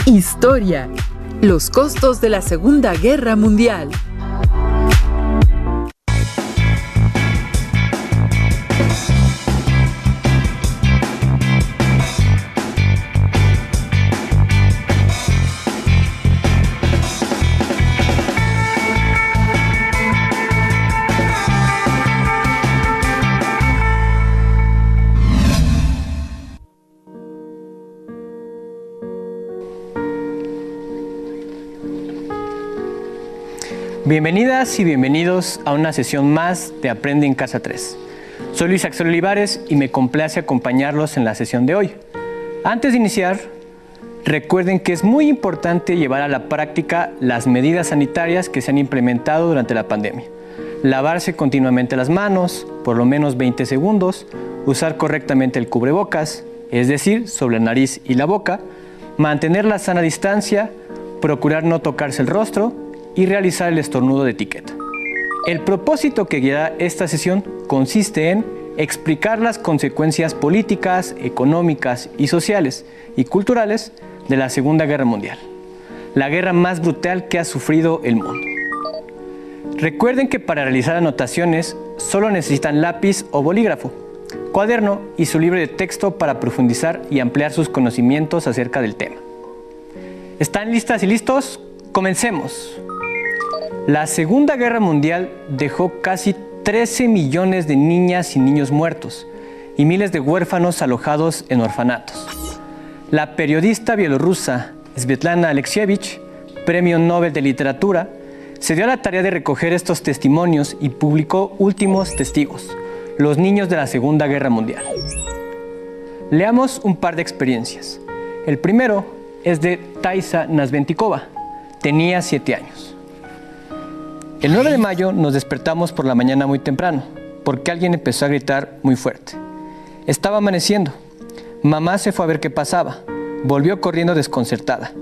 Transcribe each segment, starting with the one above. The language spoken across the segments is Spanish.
Historia. Los costos de la Segunda Guerra Mundial. Bienvenidas y bienvenidos a una sesión más de Aprende en Casa 3. Soy Luis Axel Olivares y me complace acompañarlos en la sesión de hoy. Antes de iniciar, recuerden que es muy importante llevar a la práctica las medidas sanitarias que se han implementado durante la pandemia. Lavarse continuamente las manos, por lo menos 20 segundos, usar correctamente el cubrebocas, es decir, sobre la nariz y la boca, mantener la sana distancia, procurar no tocarse el rostro y realizar el estornudo de etiqueta. El propósito que guiará esta sesión consiste en explicar las consecuencias políticas, económicas y sociales y culturales de la Segunda Guerra Mundial, la guerra más brutal que ha sufrido el mundo. Recuerden que para realizar anotaciones solo necesitan lápiz o bolígrafo, cuaderno y su libro de texto para profundizar y ampliar sus conocimientos acerca del tema. ¿Están listas y listos? ¡Comencemos! La Segunda Guerra Mundial dejó casi 13 millones de niñas y niños muertos y miles de huérfanos alojados en orfanatos. La periodista bielorrusa Svetlana Alexievich, Premio Nobel de Literatura, se dio a la tarea de recoger estos testimonios y publicó Últimos Testigos, los niños de la Segunda Guerra Mundial. Leamos un par de experiencias. El primero es de Taisa Nazventikova. Tenía 7 años. El 9 de mayo nos despertamos por la mañana muy temprano, porque alguien empezó a gritar muy fuerte. Estaba amaneciendo. Mamá se fue a ver qué pasaba. Volvió corriendo desconcertada.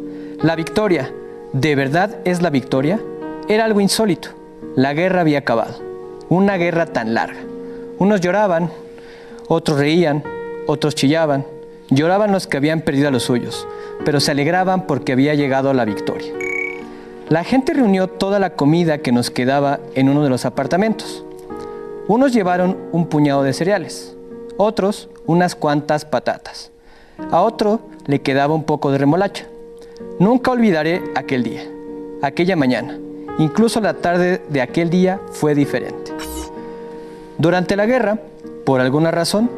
La victoria, ¿de verdad es la victoria? Era algo insólito. La guerra había acabado. Una guerra tan larga. Unos lloraban, otros reían, otros chillaban. Lloraban los que habían perdido a los suyos, pero se alegraban porque había llegado la victoria. La gente reunió toda la comida que nos quedaba en uno de los apartamentos. Unos llevaron un puñado de cereales, otros unas cuantas patatas. A otro le quedaba un poco de remolacha. Nunca olvidaré aquel día, aquella mañana. Incluso la tarde de aquel día fue diferente. Durante la guerra, por alguna razón,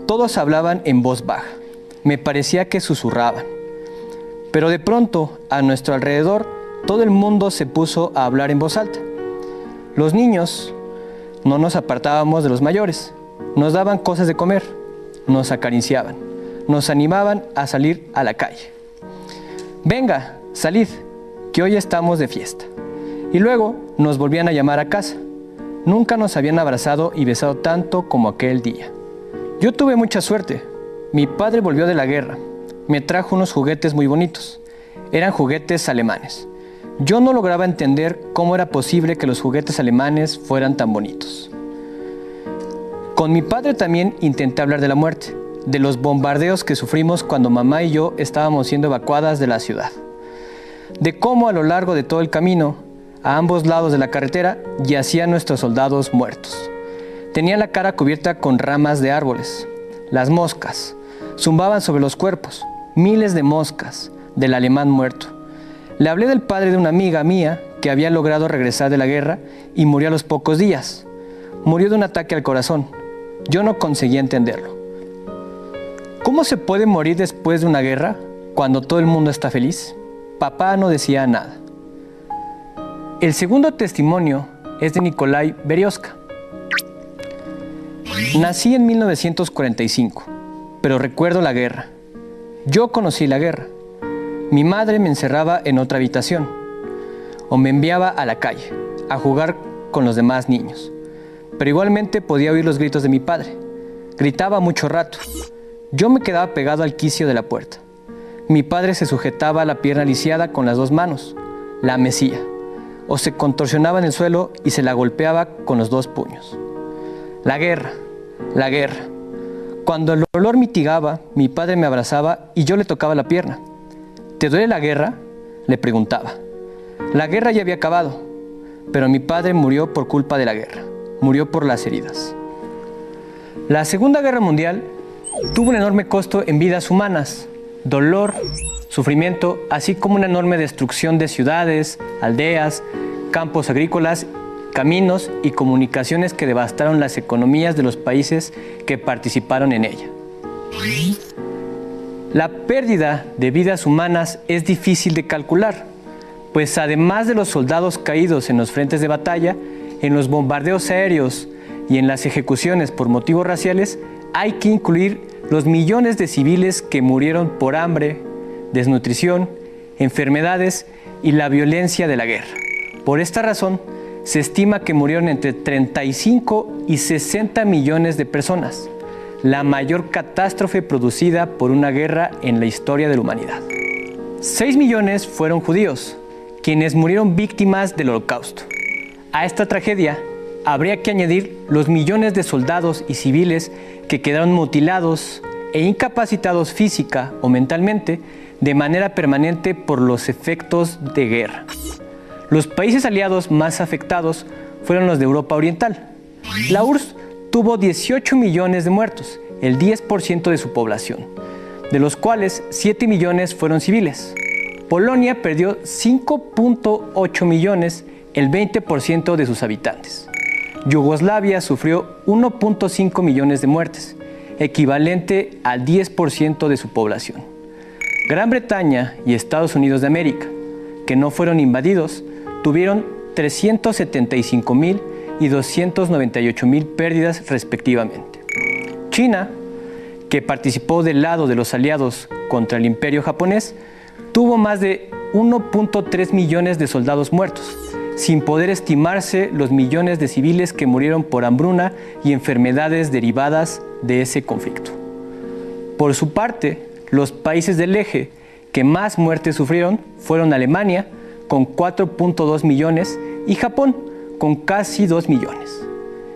todos hablaban en voz baja. Me parecía que susurraban. Pero de pronto, a nuestro alrededor, todo el mundo se puso a hablar en voz alta. Los niños no nos apartábamos de los mayores, nos daban cosas de comer, nos acariciaban, nos animaban a salir a la calle. Venga, salid, que hoy estamos de fiesta. Y luego nos volvían a llamar a casa. Nunca nos habían abrazado y besado tanto como aquel día. Yo tuve mucha suerte. Mi padre volvió de la guerra. Me trajo unos juguetes muy bonitos. Eran juguetes alemanes. Yo no lograba entender cómo era posible que los juguetes alemanes fueran tan bonitos. Con mi padre también intenté hablar de la muerte, de los bombardeos que sufrimos cuando mamá y yo estábamos siendo evacuadas de la ciudad, de cómo a lo largo de todo el camino, a ambos lados de la carretera, yacían nuestros soldados muertos. Tenían la cara cubierta con ramas de árboles. Las moscas zumbaban sobre los cuerpos, miles de moscas del alemán muerto. Le hablé del padre de una amiga mía que había logrado regresar de la guerra y murió a los pocos días. Murió de un ataque al corazón. Yo no conseguía entenderlo. ¿Cómo se puede morir después de una guerra cuando todo el mundo está feliz? Papá no decía nada. El segundo testimonio es de Nikolai Berioska. Nací en 1945, pero recuerdo la guerra. Yo conocí la guerra. Mi madre me encerraba en otra habitación o me enviaba a la calle a jugar con los demás niños. Pero igualmente podía oír los gritos de mi padre. Gritaba mucho rato. Yo me quedaba pegado al quicio de la puerta. Mi padre se sujetaba a la pierna lisiada con las 2 manos, la mecía, o se contorsionaba en el suelo y se la golpeaba con los 2 puños. La guerra, la guerra. Cuando el olor mitigaba, mi padre me abrazaba y yo le tocaba la pierna. ¿Te duele la guerra?, le preguntaba. La guerra ya había acabado, pero mi padre murió por culpa de la guerra, murió por las heridas. La Segunda Guerra Mundial tuvo un enorme costo en vidas humanas, dolor, sufrimiento, así como una enorme destrucción de ciudades, aldeas, campos agrícolas, caminos y comunicaciones que devastaron las economías de los países que participaron en ella. La pérdida de vidas humanas es difícil de calcular, pues además de los soldados caídos en los frentes de batalla, en los bombardeos aéreos y en las ejecuciones por motivos raciales, hay que incluir los millones de civiles que murieron por hambre, desnutrición, enfermedades y la violencia de la guerra. Por esta razón, se estima que murieron entre 35 y 60 millones de personas, la mayor catástrofe producida por una guerra en la historia de la humanidad. 6 millones fueron judíos, quienes murieron víctimas del Holocausto. A esta tragedia habría que añadir los millones de soldados y civiles que quedaron mutilados e incapacitados física o mentalmente de manera permanente por los efectos de guerra. Los países aliados más afectados fueron los de Europa Oriental. La URSS tuvo 18 millones de muertos, el 10% de su población, de los cuales 7 millones fueron civiles. Polonia perdió 5.8 millones, el 20% de sus habitantes. Yugoslavia sufrió 1.5 millones de muertes, equivalente al 10% de su población. Gran Bretaña y Estados Unidos de América, que no fueron invadidos, tuvieron 375.000 y 298.000 pérdidas respectivamente. China, que participó del lado de los aliados contra el Imperio japonés, tuvo más de 1.3 millones de soldados muertos, sin poder estimarse los millones de civiles que murieron por hambruna y enfermedades derivadas de ese conflicto. Por su parte, los países del eje que más muertes sufrieron fueron Alemania, con 4.2 millones, y Japón, con casi 2 millones.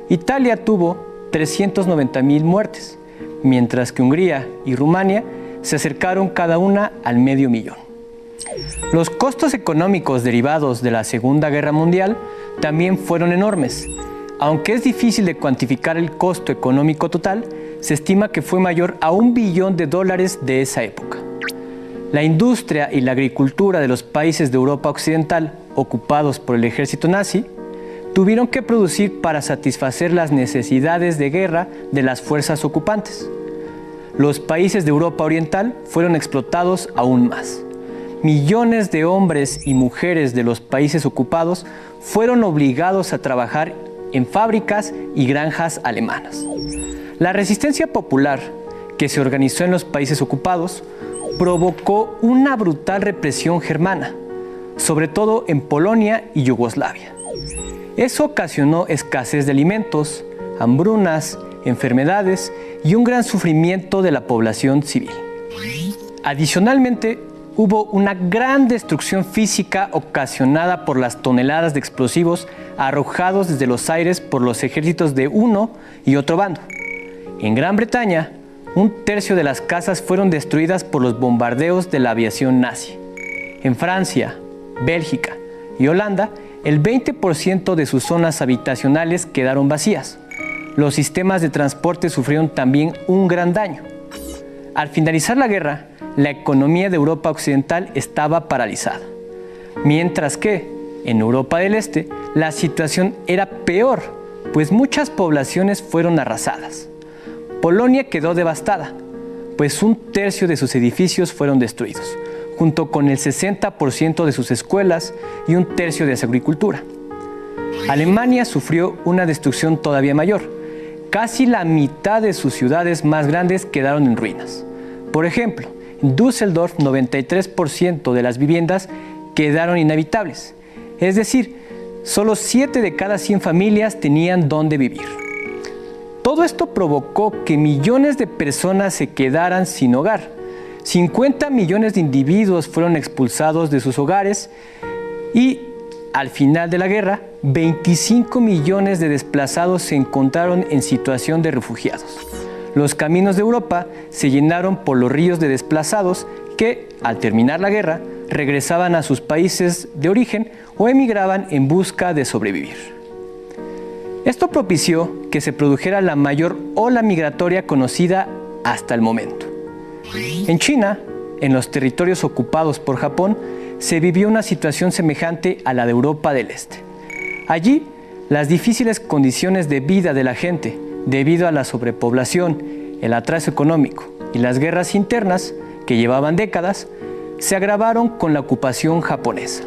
Italia tuvo 390.000 muertes, mientras que Hungría y Rumania se acercaron cada una al medio millón. Los costos económicos derivados de la Segunda Guerra Mundial también fueron enormes. Aunque es difícil de cuantificar el costo económico total, se estima que fue mayor a $1 billón de esa época. La industria y la agricultura de los países de Europa Occidental, ocupados por el ejército nazi, tuvieron que producir para satisfacer las necesidades de guerra de las fuerzas ocupantes. Los países de Europa Oriental fueron explotados aún más. Millones de hombres y mujeres de los países ocupados fueron obligados a trabajar en fábricas y granjas alemanas. La resistencia popular que se organizó en los países ocupados provocó una brutal represión germana, sobre todo en Polonia y Yugoslavia. Eso ocasionó escasez de alimentos, hambrunas, enfermedades y un gran sufrimiento de la población civil. Adicionalmente, hubo una gran destrucción física ocasionada por las toneladas de explosivos arrojados desde los aires por los ejércitos de uno y otro bando. En Gran Bretaña, 1/3 de las casas fueron destruidas por los bombardeos de la aviación nazi. En Francia, Bélgica y Holanda, el 20% de sus zonas habitacionales quedaron vacías. Los sistemas de transporte sufrieron también un gran daño. Al finalizar la guerra, la economía de Europa Occidental estaba paralizada, mientras que en Europa del Este la situación era peor, pues muchas poblaciones fueron arrasadas. Polonia quedó devastada, pues 1/3 de sus edificios fueron destruidos, junto con el 60% de sus escuelas y 1/3 de su agricultura. Alemania sufrió una destrucción todavía mayor. Casi la mitad de sus ciudades más grandes quedaron en ruinas. Por ejemplo, en Düsseldorf, 93% de las viviendas quedaron inhabitables. Es decir, solo 7 de cada 100 familias tenían dónde vivir. Todo esto provocó que millones de personas se quedaran sin hogar. 50 millones de individuos fueron expulsados de sus hogares y, al final de la guerra, 25 millones de desplazados se encontraron en situación de refugiados. Los caminos de Europa se llenaron por los ríos de desplazados que, al terminar la guerra, regresaban a sus países de origen o emigraban en busca de sobrevivir. Esto propició que se produjera la mayor ola migratoria conocida hasta el momento. En China, en los territorios ocupados por Japón, se vivió una situación semejante a la de Europa del Este. Allí, las difíciles condiciones de vida de la gente, debido a la sobrepoblación, el atraso económico y las guerras internas, que llevaban décadas, se agravaron con la ocupación japonesa.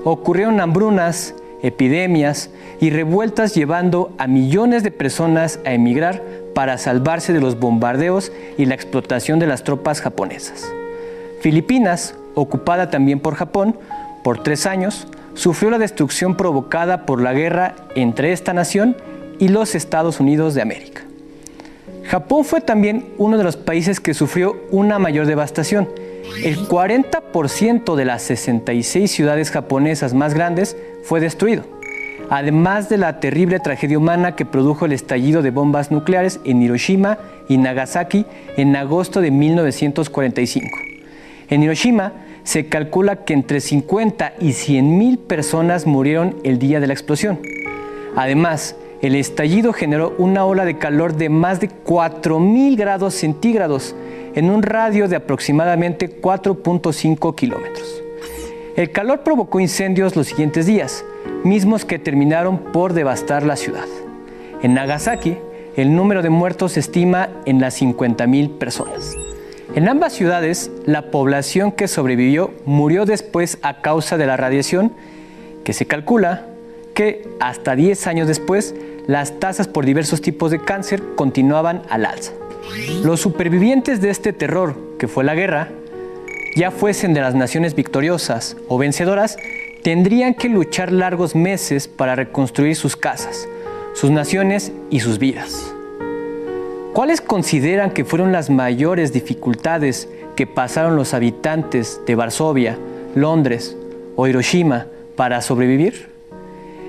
Ocurrieron hambrunas, epidemias y revueltas llevando a millones de personas a emigrar para salvarse de los bombardeos y la explotación de las tropas japonesas. Filipinas, ocupada también por Japón por 3 años, sufrió la destrucción provocada por la guerra entre esta nación y los Estados Unidos de América. Japón fue también uno de los países que sufrió una mayor devastación. El 40% de las 66 ciudades japonesas más grandes fue destruido, además de la terrible tragedia humana que produjo el estallido de bombas nucleares en Hiroshima y Nagasaki en agosto de 1945. En Hiroshima se calcula que entre 50 y 100,000 personas murieron el día de la explosión. Además, el estallido generó una ola de calor de más de 4,000 grados centígrados en un radio de aproximadamente 4.5 kilómetros. El calor provocó incendios los siguientes días, mismos que terminaron por devastar la ciudad. En Nagasaki, el número de muertos se estima en las 50,000 personas. En ambas ciudades, la población que sobrevivió murió después a causa de la radiación, que se calcula que hasta 10 años después, las tasas por diversos tipos de cáncer continuaban al alza. Los supervivientes de este terror, que fue la guerra, ya fuesen de las naciones victoriosas o vencedoras, tendrían que luchar largos meses para reconstruir sus casas, sus naciones y sus vidas. ¿Cuáles consideran que fueron las mayores dificultades que pasaron los habitantes de Varsovia, Londres o Hiroshima para sobrevivir?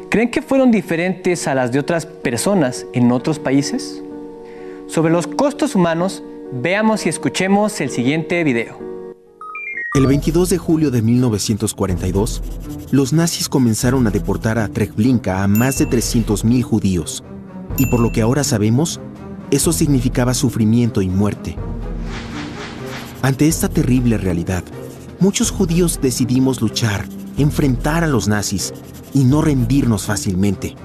¿Creen que fueron diferentes a las de otras personas en otros países? Sobre los costos humanos, veamos y escuchemos el siguiente video. El 22 de julio de 1942, los nazis comenzaron a deportar a Treblinka a más de 300,000 judíos, y por lo que ahora sabemos, eso significaba sufrimiento y muerte. Ante esta terrible realidad, muchos judíos decidimos luchar, enfrentar a los nazis y no rendirnos fácilmente.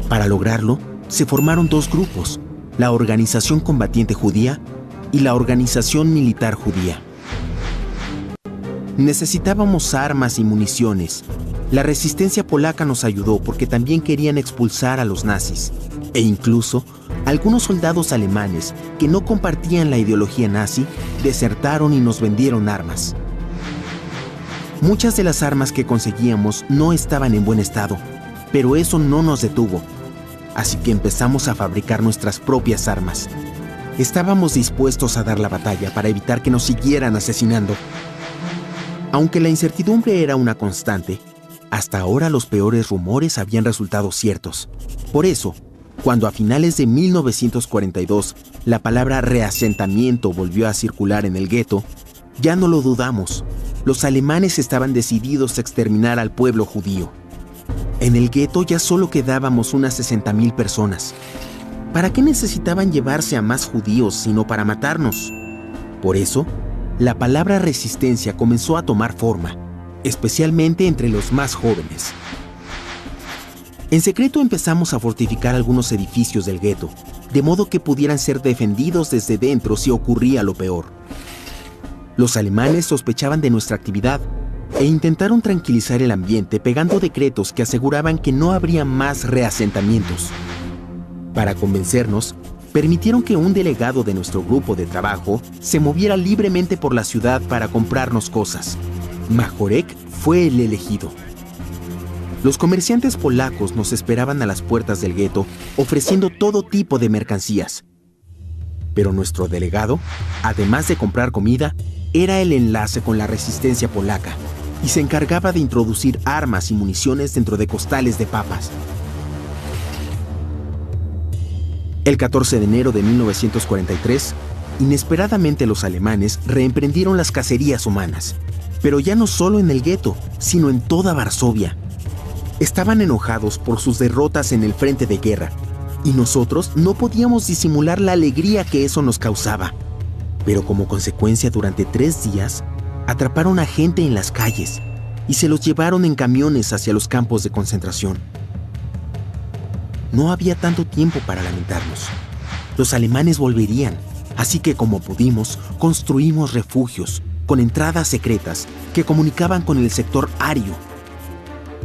Para lograrlo, se formaron 2 grupos, la Organización Combatiente Judía y la Organización Militar Judía. Necesitábamos armas y municiones. La resistencia polaca nos ayudó porque también querían expulsar a los nazis, e incluso algunos soldados alemanes que no compartían la ideología nazi desertaron y nos vendieron armas. Muchas de las armas que conseguíamos no estaban en buen estado, pero eso no nos detuvo. Así que empezamos a fabricar nuestras propias armas. Estábamos dispuestos a dar la batalla para evitar que nos siguieran asesinando. Aunque la incertidumbre era una constante, hasta ahora los peores rumores habían resultado ciertos. Por eso, cuando a finales de 1942 la palabra reasentamiento volvió a circular en el gueto, ya no lo dudamos. Los alemanes estaban decididos a exterminar al pueblo judío. En el gueto ya solo quedábamos unas 60,000 personas. ¿Para qué necesitaban llevarse a más judíos sino para matarnos? Por eso, la palabra resistencia comenzó a tomar forma, especialmente entre los más jóvenes. En secreto empezamos a fortificar algunos edificios del gueto, de modo que pudieran ser defendidos desde dentro si ocurría lo peor. Los alemanes sospechaban de nuestra actividad e intentaron tranquilizar el ambiente pegando decretos que aseguraban que no habría más reasentamientos. Para convencernos, permitieron que un delegado de nuestro grupo de trabajo se moviera libremente por la ciudad para comprarnos cosas. Majorek fue el elegido. Los comerciantes polacos nos esperaban a las puertas del gueto ofreciendo todo tipo de mercancías. Pero nuestro delegado, además de comprar comida, era el enlace con la resistencia polaca y se encargaba de introducir armas y municiones dentro de costales de papas. El 14 de enero de 1943, Inesperadamente los alemanes reemprendieron las cacerías humanas, pero ya no solo en el gueto, sino en toda Varsovia. Estaban enojados por sus derrotas en el frente de guerra, y nosotros no podíamos disimular la alegría que eso nos causaba. Pero como consecuencia, durante 3 días, atraparon a gente en las calles y se los llevaron en camiones hacia los campos de concentración. No había tanto tiempo para lamentarnos. Los alemanes volverían, así que como pudimos, construimos refugios con entradas secretas que comunicaban con el sector ario.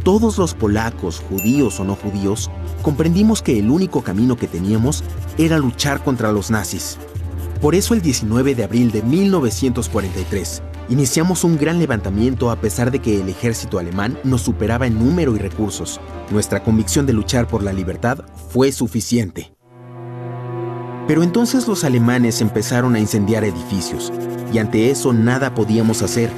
Todos los polacos, judíos o no judíos, comprendimos que el único camino que teníamos era luchar contra los nazis. Por eso el 19 de abril de 1943, iniciamos un gran levantamiento a pesar de que el ejército alemán nos superaba en número y recursos. Nuestra convicción de luchar por la libertad fue suficiente. Pero entonces los alemanes empezaron a incendiar edificios, y ante eso nada podíamos hacer.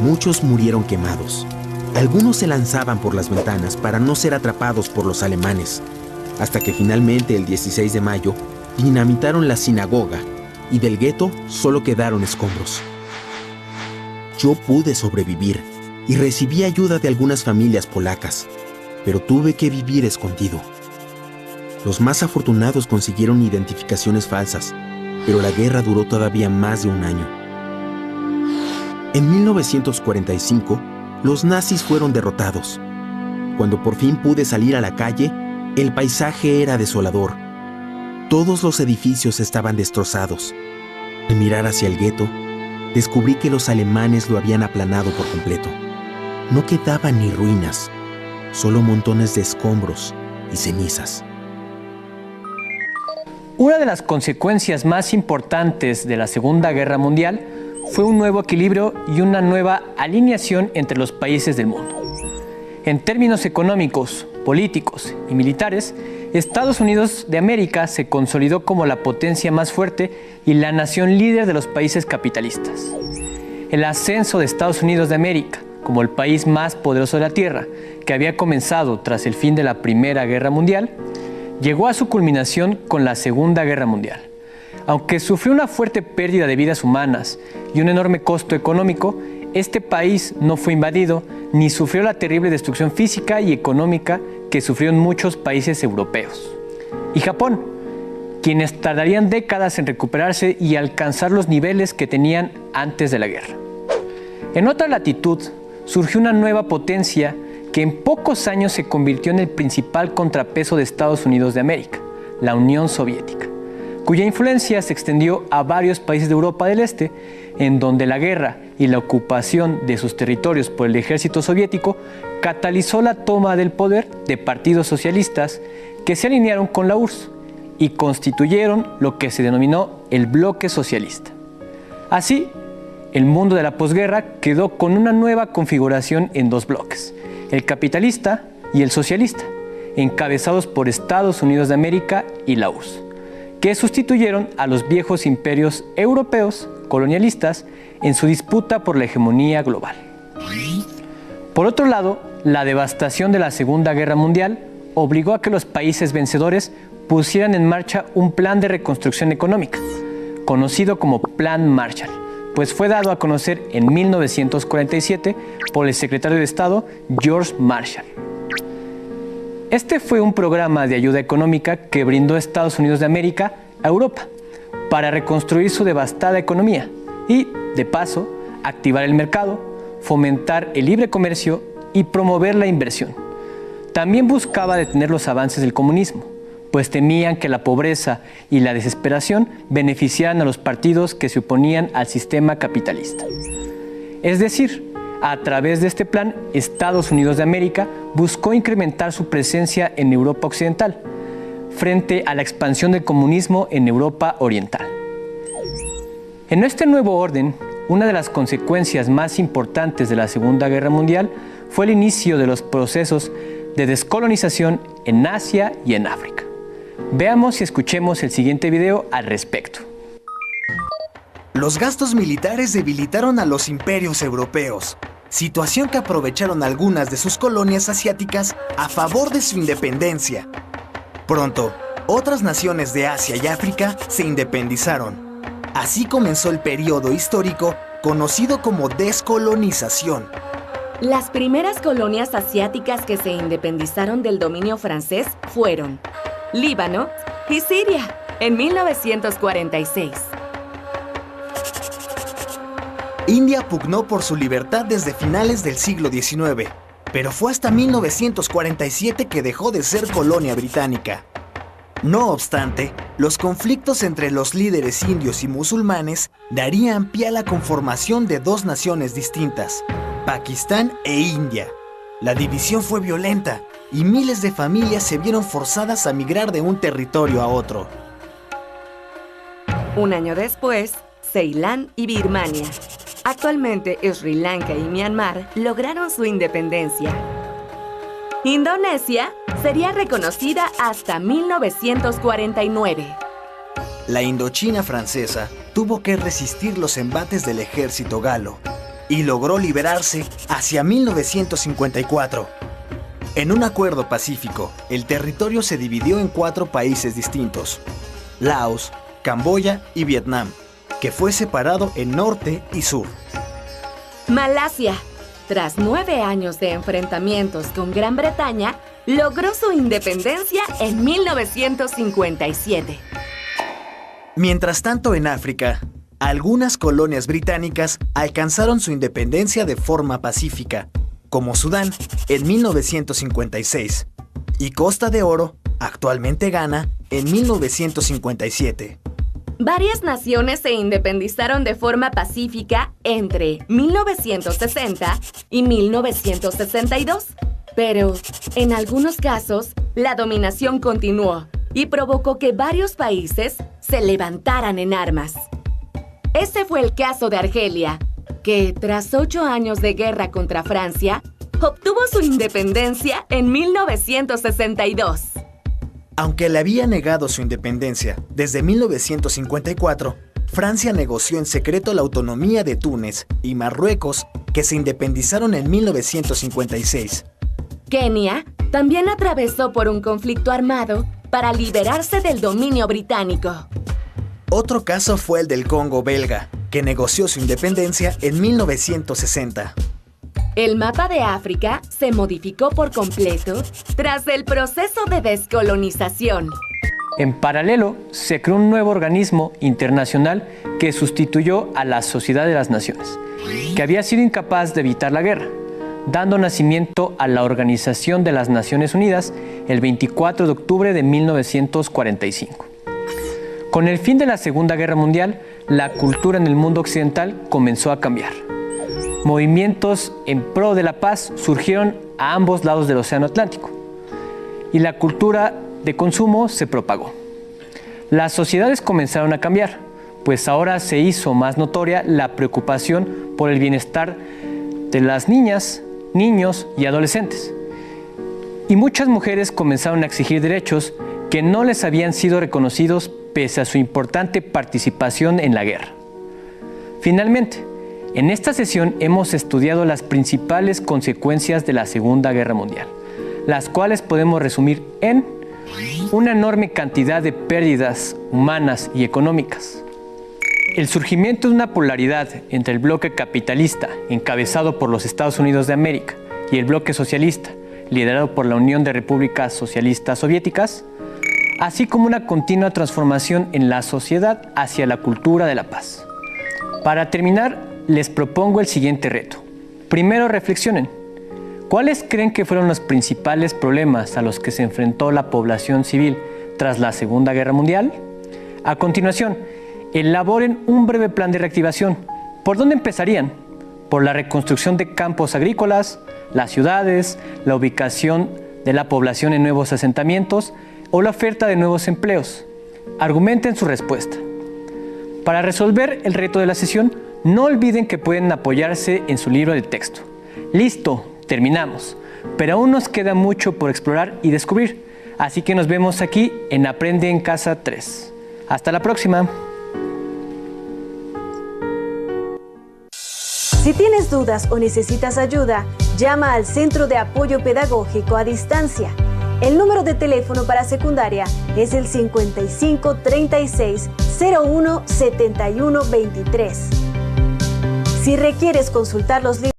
Muchos murieron quemados. Algunos se lanzaban por las ventanas para no ser atrapados por los alemanes, hasta que finalmente el 16 de mayo dinamitaron la sinagoga y del gueto solo quedaron escombros. Yo pude sobrevivir y recibí ayuda de algunas familias polacas, pero tuve que vivir escondido. Los más afortunados consiguieron identificaciones falsas, pero la guerra duró todavía más de un año. En 1945, los nazis fueron derrotados. Cuando por fin pude salir a la calle, el paisaje era desolador. Todos los edificios estaban destrozados. Al mirar hacia el gueto, descubrí que los alemanes lo habían aplanado por completo. No quedaban ni ruinas, solo montones de escombros y cenizas. Una de las consecuencias más importantes de la Segunda Guerra Mundial fue un nuevo equilibrio y una nueva alineación entre los países del mundo. En términos económicos, políticos y militares, Estados Unidos de América se consolidó como la potencia más fuerte y la nación líder de los países capitalistas. El ascenso de Estados Unidos de América como el país más poderoso de la Tierra, que había comenzado tras el fin de la Primera Guerra Mundial, llegó a su culminación con la Segunda Guerra Mundial. Aunque sufrió una fuerte pérdida de vidas humanas y un enorme costo económico, este país no fue invadido ni sufrió la terrible destrucción física y económica que sufrieron muchos países europeos. Y Japón, quienes tardarían décadas en recuperarse y alcanzar los niveles que tenían antes de la guerra. En otra latitud, surgió una nueva potencia que en pocos años se convirtió en el principal contrapeso de Estados Unidos de América, la Unión Soviética, cuya influencia se extendió a varios países de Europa del Este, en donde la guerra y la ocupación de sus territorios por el ejército soviético catalizó la toma del poder de partidos socialistas que se alinearon con la URSS y constituyeron lo que se denominó el bloque socialista. Así, el mundo de la posguerra quedó con una nueva configuración en 2 bloques, el capitalista y el socialista, encabezados por Estados Unidos de América y la URSS, que sustituyeron a los viejos imperios europeos colonialistas en su disputa por la hegemonía global. Por otro lado, la devastación de la Segunda Guerra Mundial obligó a que los países vencedores pusieran en marcha un plan de reconstrucción económica, conocido como Plan Marshall, pues fue dado a conocer en 1947 por el secretario de Estado George Marshall. Este fue un programa de ayuda económica que brindó Estados Unidos de América a Europa para reconstruir su devastada economía y, de paso, activar el mercado, fomentar el libre comercio y promover la inversión. También buscaba detener los avances del comunismo, pues temían que la pobreza y la desesperación beneficiaran a los partidos que se oponían al sistema capitalista. Es decir, a través de este plan, Estados Unidos de América buscó incrementar su presencia en Europa Occidental, frente a la expansión del comunismo en Europa Oriental. En este nuevo orden, una de las consecuencias más importantes de la Segunda Guerra Mundial fue el inicio de los procesos de descolonización en Asia y en África. Veamos y escuchemos el siguiente video al respecto. Los gastos militares debilitaron a los imperios europeos, situación que aprovecharon algunas de sus colonias asiáticas a favor de su independencia. Pronto, otras naciones de Asia y África se independizaron. Así comenzó el periodo histórico conocido como descolonización. Las primeras colonias asiáticas que se independizaron del dominio francés fueron Líbano y Siria en 1946. India pugnó por su libertad desde finales del siglo XIX, pero fue hasta 1947 que dejó de ser colonia británica. No obstante, los conflictos entre los líderes indios y musulmanes darían pie a la conformación de dos naciones distintas, Pakistán e India. La división fue violenta y miles de familias se vieron forzadas a migrar de un territorio a otro. Un año después, Ceilán y Birmania. Actualmente, Sri Lanka y Myanmar lograron su independencia. Indonesia sería reconocida hasta 1949. La Indochina francesa tuvo que resistir los embates del ejército galo y logró liberarse hacia 1954. En un acuerdo pacífico, el territorio se dividió en 4 países distintos: Laos, Camboya y Vietnam, que fue separado en norte y sur. Malasia, tras 9 años de enfrentamientos con Gran Bretaña, logró su independencia en 1957. Mientras tanto, en África, algunas colonias británicas alcanzaron su independencia de forma pacífica, como Sudán en 1956 y Costa de Oro, actualmente Ghana, en 1957. Varias naciones se independizaron de forma pacífica entre 1960 y 1962, pero en algunos casos la dominación continuó y provocó que varios países se levantaran en armas. Ese fue el caso de Argelia, que tras 8 años de guerra contra Francia, obtuvo su independencia en 1962. Aunque le había negado su independencia desde 1954, Francia negoció en secreto la autonomía de Túnez y Marruecos, que se independizaron en 1956. Kenia también atravesó por un conflicto armado para liberarse del dominio británico. Otro caso fue el del Congo belga, que negoció su independencia en 1960. El mapa de África se modificó por completo tras el proceso de descolonización. En paralelo, se creó un nuevo organismo internacional que sustituyó a la Sociedad de las Naciones, que había sido incapaz de evitar la guerra, dando nacimiento a la Organización de las Naciones Unidas el 24 de octubre de 1945. Con el fin de la Segunda Guerra Mundial, la cultura en el mundo occidental comenzó a cambiar. Movimientos en pro de la paz surgieron a ambos lados del Océano Atlántico y la cultura de consumo se propagó. Las sociedades comenzaron a cambiar, pues ahora se hizo más notoria la preocupación por el bienestar de las niñas, niños y adolescentes. Y muchas mujeres comenzaron a exigir derechos que no les habían sido reconocidos pese a su importante participación en la guerra. Finalmente, en esta sesión hemos estudiado las principales consecuencias de la Segunda Guerra Mundial, las cuales podemos resumir en una enorme cantidad de pérdidas humanas y económicas. El surgimiento de una polaridad entre el bloque capitalista, encabezado por los Estados Unidos de América, y el bloque socialista, liderado por la Unión de Repúblicas Socialistas Soviéticas, así como una continua transformación en la sociedad hacia la cultura de la paz. Para terminar, les propongo el siguiente reto. Primero, reflexionen. ¿Cuáles creen que fueron los principales problemas a los que se enfrentó la población civil tras la Segunda Guerra Mundial? A continuación, elaboren un breve plan de reactivación. ¿Por dónde empezarían? ¿Por la reconstrucción de campos agrícolas, las ciudades, la ubicación de la población en nuevos asentamientos o la oferta de nuevos empleos? Argumenten su respuesta. Para resolver el reto de la sesión, no olviden que pueden apoyarse en su libro de texto. ¡Listo! Terminamos. Pero aún nos queda mucho por explorar y descubrir. Así que nos vemos aquí en Aprende en Casa 3. ¡Hasta la próxima! Si tienes dudas o necesitas ayuda, llama al Centro de Apoyo Pedagógico a Distancia. El número de teléfono para secundaria es el 55 36 01 71 23. Si requieres consultar los libros